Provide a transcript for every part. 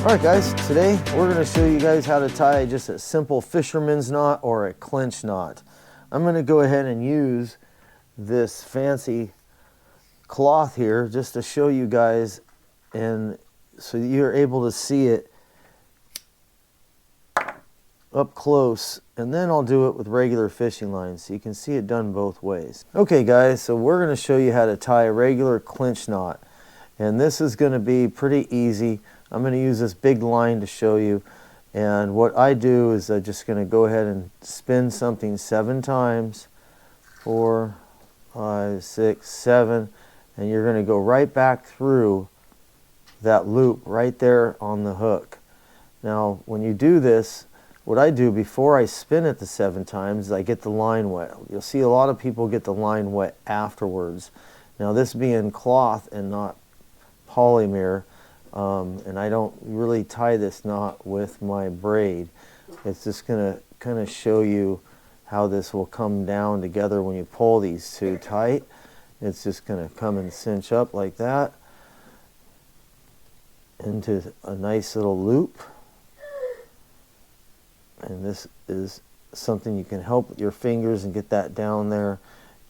Alright guys, today we're going to show you guys how to tie just a simple fisherman's knot or a clinch knot. I'm going to go ahead and use this fancy cloth here just to show you guys, and so you're able to see it up close, and then I'll do it with regular fishing lines so you can see it done both ways. Okay guys, so we're going to show you how to tie a regular clinch knot, and this is going to be pretty easy. I'm going to use this big line to show you, and what I do is I'm just going to go ahead and spin something 7 times, 4, 5, 6, 7, and you're going to go right back through that loop right there on the hook. Now when you do this, what I do before I spin it the 7 times is I get the line wet. You'll see a lot of people get the line wet afterwards. Now this being cloth and not polymer, and I don't really tie this knot with my braid. It's just going to kind of show you how this will come down together when you pull these two tight. It's just going to come and cinch up like that into a nice little loop. And this is something you can help with your fingers and get that down there.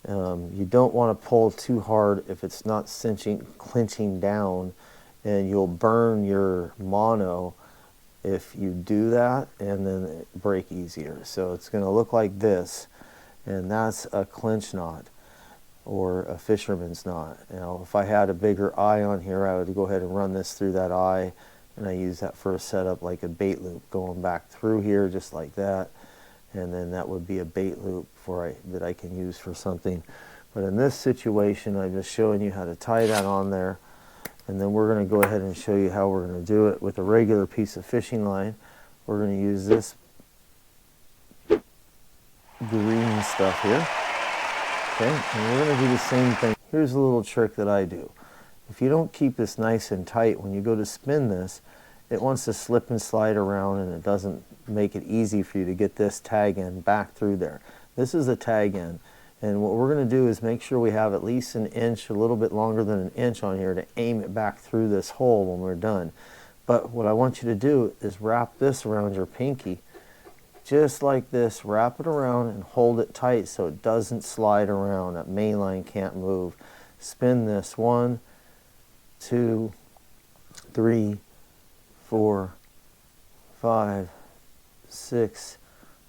You don't want to pull too hard if it's not clinching down, and you'll burn your mono if you do that, and then it break easier. So it's going to look like this, and that's a clinch knot or a fisherman's knot. Now if I had a bigger eye on here, I would go ahead and run this through that eye, and I use that for a setup like a bait loop going back through here just like that, and then that would be a bait loop that I can use for something. But in this situation, I'm just showing you how to tie that on there. And then we're going to go ahead and show you how we're going to do it with a regular piece of fishing line. We're going to use this green stuff here. Okay, and we're going to do the same thing. Here's a little trick that I do. If you don't keep this nice and tight, when you go to spin this, it wants to slip and slide around, and it doesn't make it easy for you to get this tag end back through there. This is a tag end. And what we're going to do is make sure we have at least an inch, a little bit longer than an inch on here to aim it back through this hole when we're done. But what I want you to do is wrap this around your pinky. Just like this, wrap it around and hold it tight so it doesn't slide around. That main line can't move. Spin this 1, 2, 3, 4, 5, 6,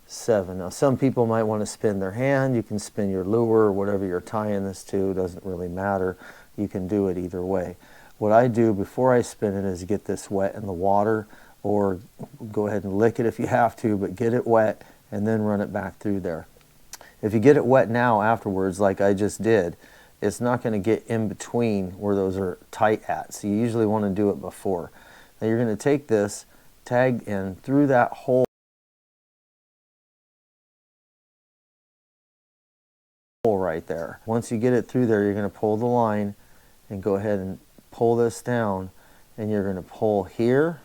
7. Now some people might want to spin their hand. You can spin your lure or whatever you're tying this to. It doesn't really matter. You can do it either way. What I do before I spin it is get this wet in the water, or go ahead and lick it if you have to, but get it wet and then run it back through there. If you get it wet now afterwards like I just did, it's not going to get in between where those are tight at. So you usually want to do it before. Now you're going to take this tag in through that hole right there. Once you get it through there, you're going to pull the line and go ahead and pull this down, and you're going to pull here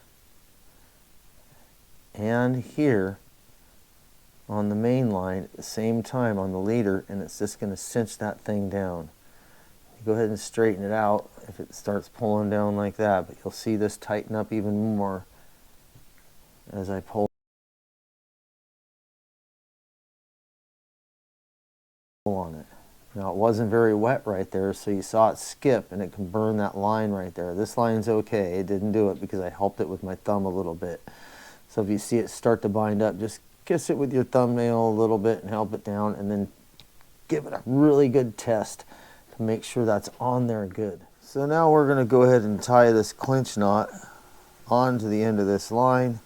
and here on the main line at the same time on the leader, and it's just going to cinch that thing down. You go ahead and straighten it out if it starts pulling down like that, but you'll see this tighten up even more as I pull on it. Now it wasn't very wet right there, so you saw it skip, and it can burn that line right there. This line's okay. It didn't do it because I helped it with my thumb a little bit. So if you see it start to bind up, just kiss it with your thumbnail a little bit and help it down, and then give it a really good test to make sure that's on there good. So now we're going to go ahead and tie this clinch knot onto the end of this line.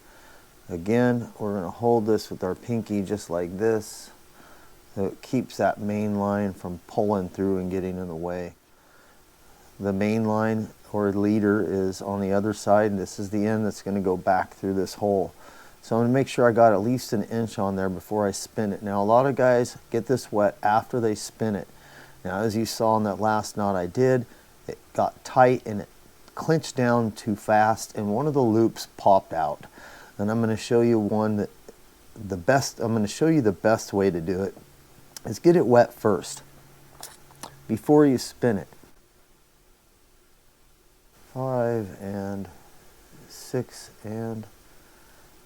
Again, we're going to hold this with our pinky just like this, so it keeps that main line from pulling through and getting in the way. The main line or leader is on the other side, and this is the end that's going to go back through this hole. So I'm going to make sure I got at least an inch on there before I spin it. Now a lot of guys get this wet after they spin it. Now as you saw in that last knot I did, it got tight and it clinched down too fast, and one of the loops popped out. And I'm going to show you I'm going to show you the best way to do it is get it wet first before you spin it. 5 and 6. 6 and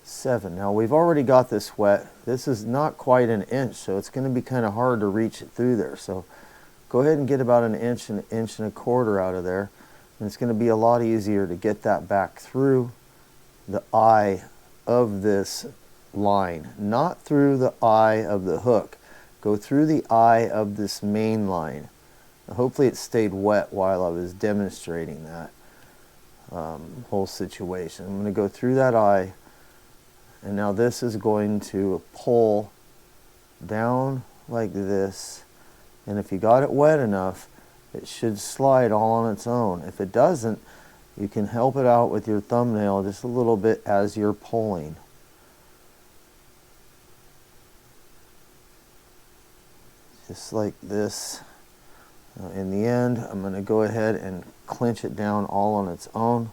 7. Now we've already got this wet. This is not quite an inch, so it's going to be kind of hard to reach it through there. So go ahead and get about an inch and a quarter out of there. And it's going to be a lot easier to get that back through the eye of this line, not through the eye of the hook. Go through the eye of this main line. Now, hopefully it stayed wet while I was demonstrating that whole situation. I'm going to go through that eye, and now this is going to pull down like this, and if you got it wet enough, it should slide all on its own. If it doesn't, you can help it out with your thumbnail just a little bit as you're pulling. Just like this. In the end, I'm going to go ahead and clinch it down all on its own,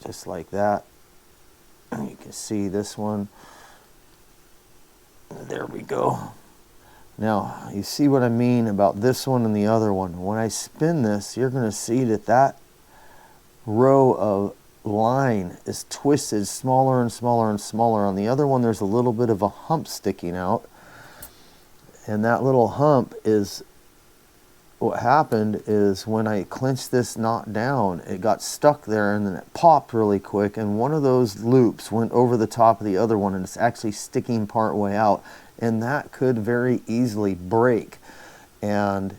just like that. You can see this one. There we go. Now, you see what I mean about this one and the other one. When I spin this, you're going to see that that row of line is twisted smaller and smaller and smaller. On the other one, there's a little bit of a hump sticking out. And that little hump is, what happened is when I clinched this knot down, it got stuck there and then it popped really quick, and one of those loops went over the top of the other one, and it's actually sticking part way out, and that could very easily break. And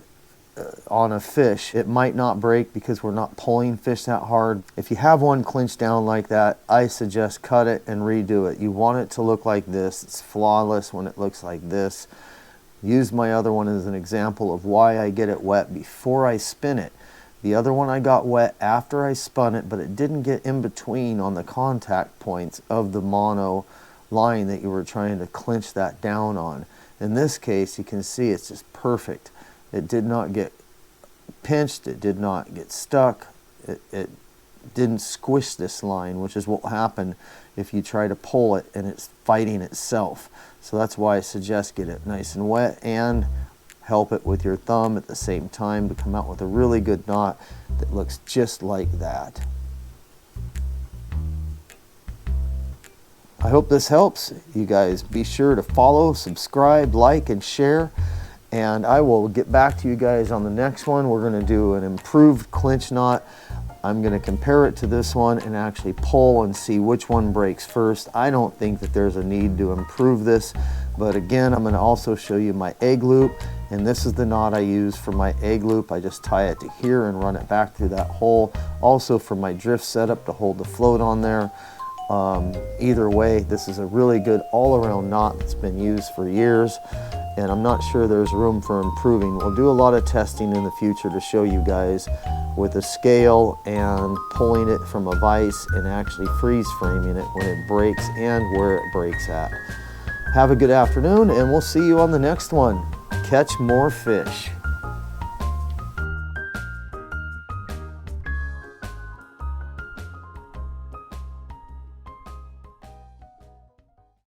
on a fish, it might not break because we're not pulling fish that hard. If you have one clinched down like that, I suggest cut it and redo it. You want it to look like this. It's flawless when it looks like this. Use my other one as an example of why I get it wet before I spin it. The other one I got wet after I spun it, but it didn't get in between on the contact points of the mono line that you were trying to clinch that down on. In this case, you can see it's just perfect. It did not get pinched, it did not get stuck, it didn't squish this line, which is what will happen if you try to pull it and it's fighting itself. So that's why I suggest get it nice and wet and help it with your thumb at the same time to come out with a really good knot that looks just like that. I hope this helps. You guys be sure to follow, subscribe, like, and share. And I will get back to you guys on the next one. We're going to do an improved clinch knot. I'm going to compare it to this one and actually pull and see which one breaks first. I don't think that there's a need to improve this, but again, I'm going to also show you my egg loop, and this is the knot I use for my egg loop. I just tie it to here and run it back through that hole. Also for my drift setup to hold the float on there. Either way, this is a really good all-around knot that's been used for years, and I'm not sure there's room for improving. We'll do a lot of testing in the future to show you guys with a scale and pulling it from a vise and actually freeze framing it when it breaks and where it breaks at. Have a good afternoon, and we'll see you on the next one. Catch more fish.